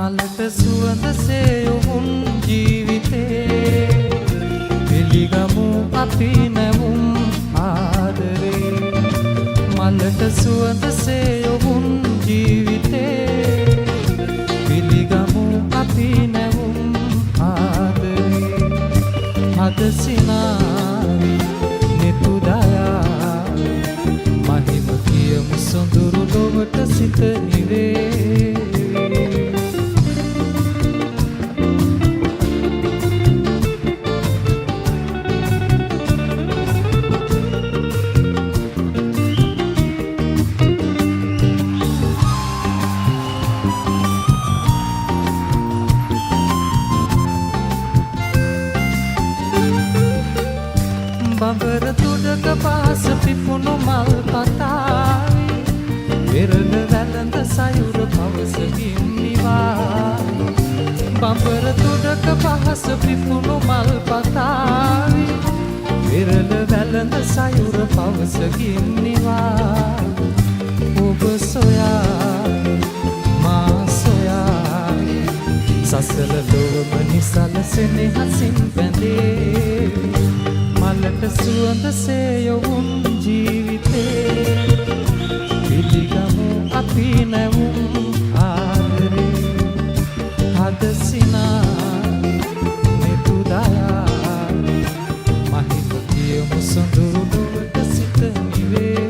මලට සුවඳසේ යොමුන් ජීවිතේ පිළිගමු අපි නැවුම් ආදරේ මලට සුවඳසේ යොමුන් ජීවිතේ පිළිගමු අපි නැවුම් ආදරේ හද සිනාවි නෙතු දයාවි මහිම කියමු සොඳුරු ලොවට සිත නිවේ බඹර තුඩක පාස පිපුණු මල් පතාවි වෙරළ වැළඳ සයුර පවසකින් නිවායි බඹර තුඩක පාස පිපුණු මල් පතාවි වෙරළ වැළඳ සයුර පවසකින් නිවායි ඔබ සොයායි මා සොයායි සසල ලොවම නිසලසෙන හසින් බැඳේ මලට සුවඳසේ යොවුන් ජීවිතේ පිළිගමු අපි නැවුම් ආදරේ හද සිනාවි නෙතු දයාවි මහිම කියමු සොඳුරු ලොවට සිත නිවේ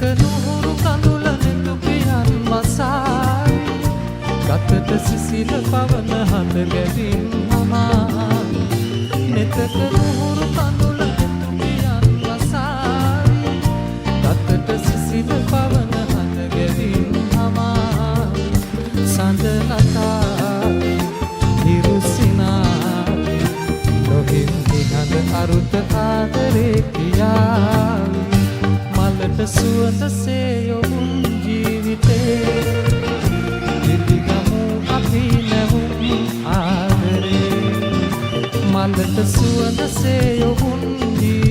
නුහුරු කඳුල නෙතු පියන් වසායි ගතට සිසිල පවන හඳ ගැවින් හමායි නෙතක නුහුරු කඳුල නෙතු පියන් වසායි ගතට සිසිල පවන හඳ ගැවින් හමායි සඳ ලතායි හිරු සිනායි ලොහින් නිහඬ අරුත ආදරේ කියාවි මලට සුවඳසේ යොමුන් ජීවිතේ පිළිගමු අපි නැවුම් ආදරේ මලට සුවඳසේ යොමුන් ජීවිතේ